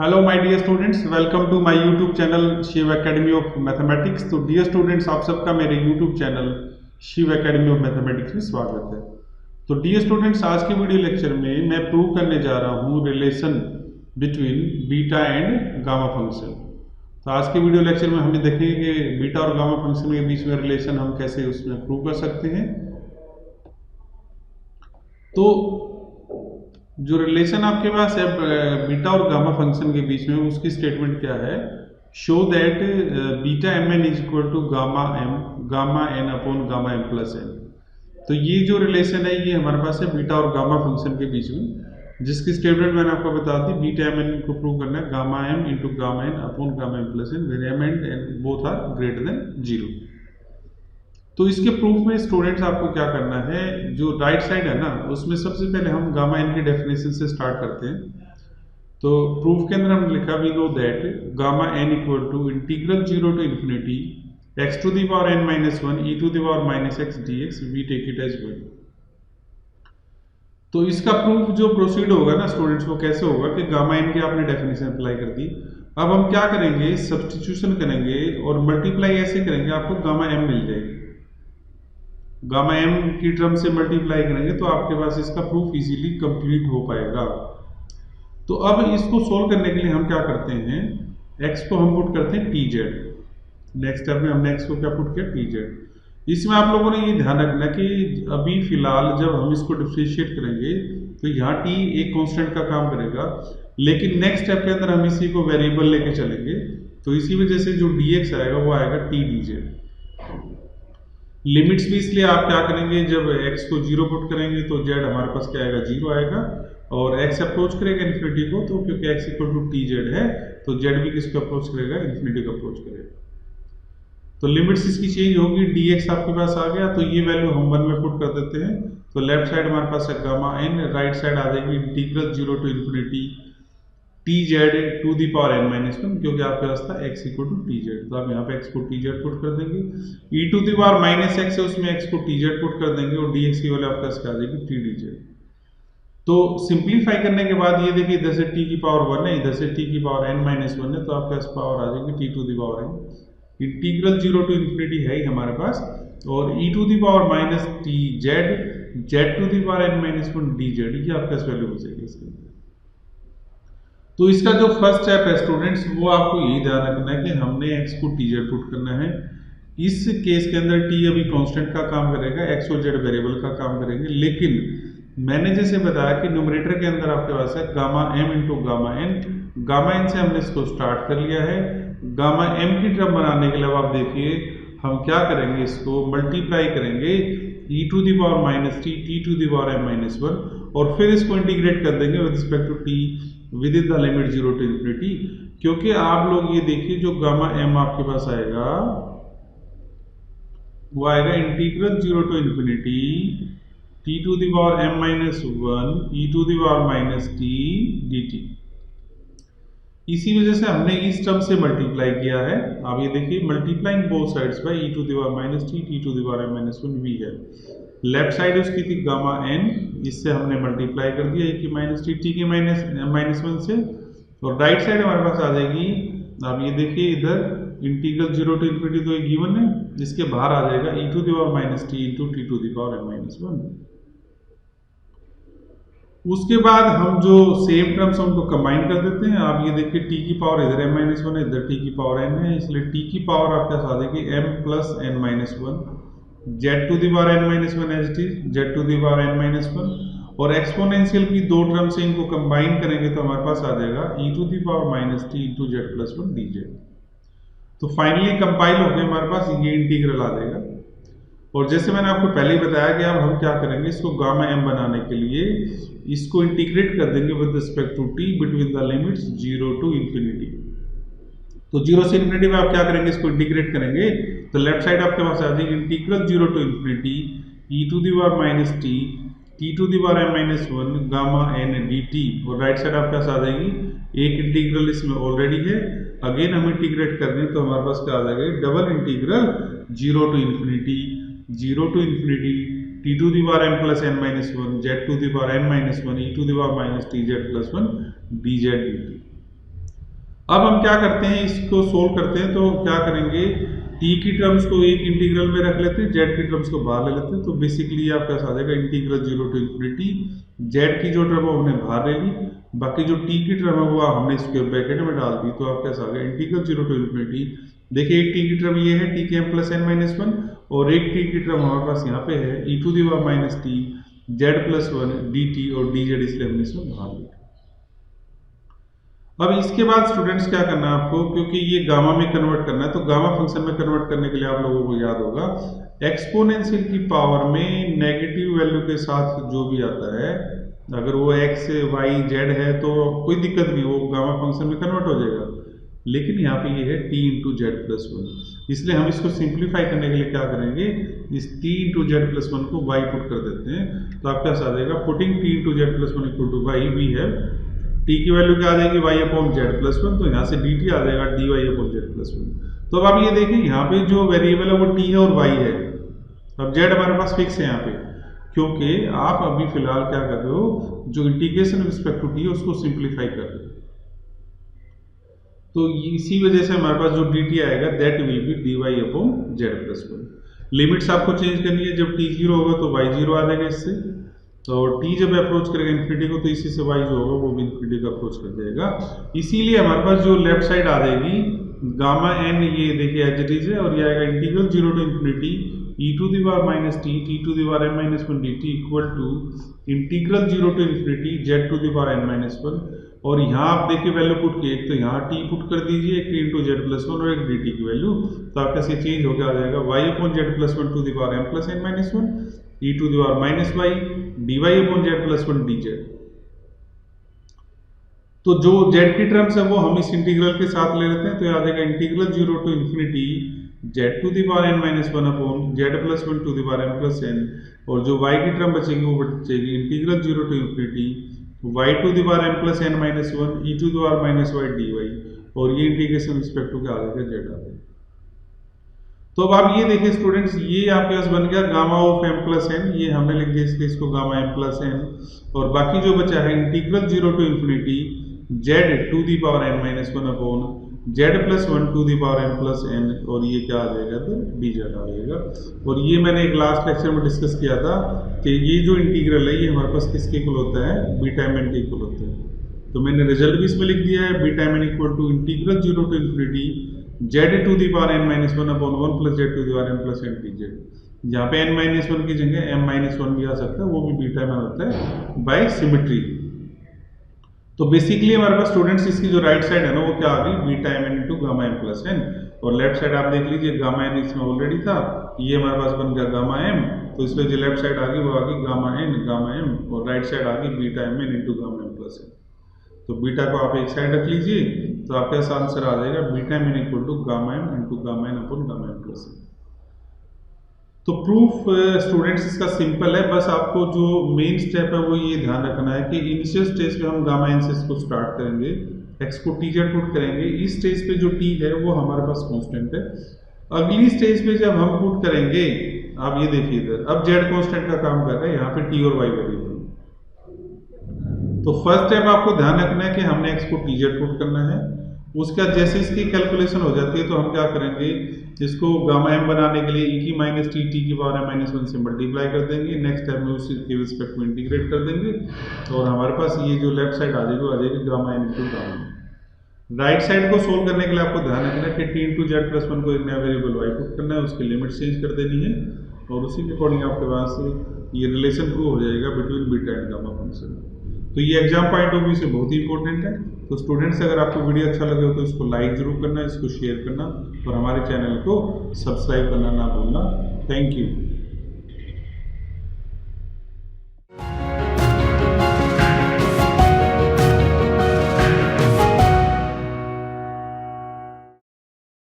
Hello my dear students, welcome to my YouTube channel Shiv academy of mathematics. तो dear students, आप सबका मेरे YouTube channel Shiv academy of mathematics में स्वागत है। तो डियर स्टूडेंट्स, आज के वीडियो लेक्चर में मैं प्रूव करने जा रहा हूँ relation between beta and gamma function. तो आज के वीडियो लेक्चर में हम देखेंगे कि बीटा और गामा फंक्शन के बीच में रिलेशन हम कैसे उसमें प्रूव कर सकते हैं। तो जो रिलेशन आपके पास है बीटा और गामा फंक्शन के बीच में, उसकी स्टेटमेंट क्या है? Show that beta M N is equal to gamma N upon gamma M plus N. तो ये जो रिलेशन है ये हमारे पास है बीटा और गामा फंक्शन के बीच में, जिसकी स्टेटमेंट मैंने आपको बता दी। बीटा एम एन को प्रूव करना है gamma M into gamma N upon gamma M plus N where M and N both are greater than 0। तो इसके प्रूफ में स्टूडेंट्स आपको क्या करना है, जो राइट साइड है ना उसमें सबसे पहले हम गामा एन की डेफिनेशन से स्टार्ट करते हैं। तो प्रूफ के अंदर हमने लिखा we know that gamma N equal to integral 0 to infinity x to the power n minus 1 e to the power minus x dx we take it as 1। तो इसका प्रूफ जो प्रोसीड होगा ना स्टूडेंट्स, वो कैसे होगा कि गामा एन की आपने डेफिनेशन अप्लाई कर दी। अब हम क्या करेंगे, सब्स्टिट्यूशन करेंगे और मल्टीप्लाई ऐसे करेंगे, आपको गामा एम मिल जाएगी। गामा एम की टर्म से मल्टीप्लाई करेंगे तो आपके पास इसका प्रूफ इजीली कंप्लीट हो पाएगा। तो अब इसको सोल्व करने के लिए हम क्या करते हैं, x को हम पुट करते हैं tz। नेक्स्ट स्टेप में हमने x को क्या पुट किया, tz। इसमें आप लोगों ने ये ध्यान रखना कि अभी फिलहाल जब हम इसको डिफरेंशिएट करेंगे तो यहाँ t एक कांस्टेंट का काम करेगा, लेकिन नेक्स्ट स्टेप के अंदर हम इसी को वेरिएबल लेके चलेंगे। तो इसी वजह से जो dx आएगा वो आएगा t dz। लिमिट्स भी इसलिए आप क्या करेंगे, जब x को 0 पुट करेंगे तो z हमारे पास क्या आएगा, 0 आएगा, और x अप्रोच करेगा इन्फिनिटी को, तो क्योंकि x equal to T Z है तो z भी किसको अप्रोच करेगा, इन्फिनिटी को अप्रोच करेगा। तो लिमिट्स इसकी चेंज होगी, dx आपके पास आ गया, तो ये वैल्यू हम 1 में पुट कर देते हैं। तो लेफ्ट साइड हमारे पास है गामा एन, राइट साइड आ जाएगी integral 0 to infinity T Z to the power N minus 1, क्योंकि आपके पास था x equal to T Z, तो आप यहाँ पे x को टी जेड पुट कर देंगे। e to the power minus X है, उसमें x को टी जेड पुट कर देंगे और dx की वैल्यू आपके पास क्या आ जाएगी, टी डी जेड। तो सिंप्लीफाई करने के बाद ये देखिए, इधर से t की पावर 1 है, इधर से t की पावर n माइनस 1 है, तो आपके पास पावर आ जाएगी t to the power n। Integral 0 to infinity है ही हमारे पास, और e to the power minus T Z Z to the power n minus 1 D Z, ये आपके पास वैल्यू हो जाएगी इसके। तो इसका जो फर्स्ट स्टेप है स्टूडेंट्स, वो आपको यही ध्यान रखना है कि हमने x को tz पुट करना है। इस केस के अंदर t अभी कांस्टेंट का काम करेगा, x और z वेरिएबल का काम करेंगे, लेकिन मैंने जैसे बताया कि न्यूमरेटर के अंदर आपके पास है gamma m into gamma n। Gamma n से हमने इसको स्टार्ट कर लिया है। गामा m की टर्म बनाने के लिए आप देखिए हम क्या करेंगे, इसको मल्टीप्लाई करेंगे e to the power minus T to the power m minus 1, और फिर इसको इंटीग्रेट कर देंगे with respect to t within the limit 0 to infinity. क्योंकि आप लोग ये देखिए जो गामा m आपके पास आएगा वो आएगा integral 0 to infinity t to the power m minus 1 e to the power minus t dt। इसी वजह से हमने इस टर्म से मल्टीप्लाई किया है। आप ये देखिए multiplying both sides by e to the power minus t to the power m minus 1 v है। लेफ्ट साइड उसकी थी गामा n, इससे हमने मल्टीप्लाई कर दिया e की माइनस टी की माइनस 1 से, और राइट साइड हमारे पास आ जाएगी। आप ये देखिए इधर इंटीग्रल 0 टू इन्फिनिटी तो ये गिवन है, इसके बाहर आ जाएगा e to the power minus T into T to the power m minus 1। उसके बाद हम जो सेम टर्म्स उनको कंबाइन कर देते हैं। आप ये देखिए t की पावर इधर m माइनस 1 है, इधर t की पावर n है, इसलिए t की पावर आपके पास आ जाएगी m plus n minus 1 z to the power n minus 1 as T z to the power n minus 1, और एक्सपोनेंशियल की दो टर्म से इनको कंबाइन करेंगे तो हमारे पास आ जाएगा e to the power minus T into Z plus 1 D Z. तो फाइनली कंपाइल होकर हमारे पास ये इंटीग्रल आ जाएगा। और जैसे मैंने आपको पहले ही बताया कि अब हम क्या करेंगे, इसको गामा m बनाने के लिए इसको इंटीग्रेट कर देंगे with respect to t between the limits 0 to infinity. तो 0 से इन्फिनिटी में आप क्या करेंगे, इसको इंटीग्रेट करेंगे, तो लेफ्ट साइड आपके पास आ जाएगी integral 0 to infinity e to the power minus t to the power m minus 1 gamma n dt, और राइट साइड आपके पास आ जाएगी एक इंटीग्रल इसमें ऑलरेडी है, अगेन हम इंटीग्रेट कर दें तो हमारे पास क्या आ जाएगा, double integral 0 to infinity t to the power m plus n minus 1 z to the power n minus 1 e to the power minus t z plus 1 dz dt। अब हम क्या करते हैं, इसको सोल्व करते हैं। तो क्या करेंगे, टी की टर्म्स को एक इंटीग्रल में रख लेते हैं, जेड की टर्म्स को बाहर ले लेते हैं। तो बेसिकली आपका आ जाएगा इंटीग्रल 0 टू इन्फिनिटी, जेड की जो टर्म है हमने बाहर ले ली, बाकी जो टी की टर्म है वो हमने स्क्वायर ब्रैकेट में डाल दी। तो आपका आ गया इंटीग्रल 0 टू इन्फिनिटी। देखिए एक टी की टर्म ये है टी के M plus N minus one, और एक टी की टर्म हमारे पास यहाँ पे है e to the power minus T z plus one D t और डी जेड, इसलिए हमने इसमें बाहर लिया। अब इसके बाद स्टूडेंट्स क्या करना है आपको, क्योंकि ये गामा में कन्वर्ट करना है, तो गामा फंक्शन में कन्वर्ट करने के लिए आप लोगों को याद होगा एक्सपोनेंशियल की पावर में नेगेटिव वैल्यू के साथ जो भी आता है, अगर वो एक्स वाई जेड है तो कोई दिक्कत नहीं, वो गामा फंक्शन में कन्वर्ट हो जाएगा। लेकिन यहाँ पे ये है T into Z plus one, इसलिए हम इसको सिंप्लीफाई करने के लिए क्या करेंगे, इस T into Z plus one को वाई पुट कर देते हैं। तो आपका आ जाएगा putting T into Z plus one equal to Y, वी है टी की वैल्यू क्या आ जाएगी Y upon Z plus one, तो यहाँ से डी टी आ जाएगा D Y upon Z plus one. तो अब आप ये देखिए यहाँ पे जो वेरिएबल है वो टी है और वाई है। अब जेड हमारे पास फिक्स है यहाँ पे, क्योंकि आप अभी फिलहाल क्या कर रहे हो, जो इंटीग्रेशन रिस्पेक्ट टू टी है उसको सिंप्लीफाई कर रहे हो। तो इसी वजह से हमारे पास जो डी टी आएगा that will be D Y upon Z plus one. Limits आपको चेंज करनी है, जब टी जीरो होगा तो वाई जीरो आ जाएगा इससे, तो टी जब अप्रोच करेगा इन्फिनिटी को तो इसी से वाई जो होगा वो भी इन्फिनिटी को अप्रोच कर जाएगा। इसीलिए हमारे पास जो लेफ्ट साइड आ जाएगी गामा एन, ये देखिए एज इट इज है, और ये आएगा integral 0 to infinity E to the power minus T T to the power N minus one D T equal to integral 0 to infinity Z to the power N minus one. और यहाँ आप देखिए value put की, एक तो यहाँ T put कर दीजिए, एक T into Z plus one और एक डी टी की वैल्यू, तो आपका से चेंज होकर आ जाएगा Y upon Z plus one to the power M plus N minus one E to the power minus Y D Y upon Z plus one D Z. तो जो Z की टर्म्स है वो हम इस इंटीग्रल के साथ ले लेते हैं, तो आ जाएगा integral 0 to infinity Z to the power N minus one upon Z plus one to the power M plus N, और जो वाई की टर्म बचेगी वो बचेगी integral 0 to infinity Y to the power M plus N minus one E to the power minus Y D Y, और ये integration respect to क्या आ जाएगा जेड आ जाएगा। तो अब आप ये देखिए स्टूडेंट्स, ये आपके पास बन गया gamma of M plus N, ये हमने लिख दिया इसलिए इसको गामा एम प्लस एन, और बाकी जो बचा है integral 0 to infinity Z to the power N minus one upon Z plus one to the power N plus N, और ये क्या आ जाएगा तो डी जेड आ जाएगा। और ये मैंने एक लास्ट लेक्चर में डिस्कस किया था कि ये जो इंटीग्रल है ये हमारे पास किसके इक्वल होता है, बीटा एम एन के इक्वल होता है। तो मैंने रिजल्ट भी इसमें लिख दिया है, beta M N equal to integral 0 to infinity Z to the power N minus one upon one plus Z to the power N plus N D Z. यहाँ पे एन माइनस वन की जगह M minus one भी आ सकता है, वो भी beta में होता है बाय सिमेट्री। तो बेसिकली हमारे पास स्टूडेंट्स इसकी जो राइट साइड है ना वो क्या आ गई beta M N into gamma M plus N, और लेफ्ट साइड आप देख लीजिए गामा एन इसमें ऑलरेडी था, ये हमारे पास बन गया गामा एम, तो इसमें जो लेफ्ट साइड आ गई वो आ गई गामा एन गामा एम, और राइट साइड आ गई beta M N into gamma M plus N. तो बीटा को आप एक साइड रख लीजिए, तो आपके पास आंसर आ जाएगा beta M N equal to gamma M into gamma N upon gamma M plus N. तो प्रूफ स्टूडेंट्स इसका सिंपल है, बस आपको जो मेन स्टेप है वो ये ध्यान रखना है कि इनिशियल स्टेज पे हम गामा एन से इसको स्टार्ट करेंगे, एक्स को टी जेड पुट करेंगे, इस स्टेज पे जो टी है वो हमारे पास कांस्टेंट है। अगली स्टेज पे जब हम पुट करेंगे, आप ये देखिए इधर अब जेड कांस्टेंट का काम कर रहा है, यहाँ पे टी और वाई वेरिएबल। तो फर्स्ट स्टेप आपको ध्यान रखना है कि हमने एक्स को टी जेड पुट करना है, उसका जैसे इसकी कैलकुलेशन हो जाती है तो हम क्या करेंगे, इसको गामा एम बनाने के लिए ई की माइनस टी की पावर एम माइनस वन से मल्टीप्लाई कर देंगे, नेक्स्ट टाइम में उसी के रिस्पेक्ट में इंटीग्रेट कर देंगे, और हमारे पास ये जो लेफ्ट साइड आ जाएगी gamma M into gamma M. Right side को सोल्व करने के लिए आपको ध्यान रखना है कि T into Z plus one को एक नया वेरिएबल वाई पुट करना है, उसकी लिमिट चेंज कर देनी है, और उसी के अकॉर्डिंग आपके पास ये रिलेशन प्रूव हो जाएगा between beta and gamma function. तो ये एग्जाम पॉइंट ऑफ व्यू से बहुत ही इंपॉर्टेंट है। तो स्टूडेंट्स अगर आपको वीडियो अच्छा लगे हो तो इसको लाइक जरूर करना, इसको शेयर करना, और हमारे चैनल को सब्सक्राइब करना ना भूलना। Thank you.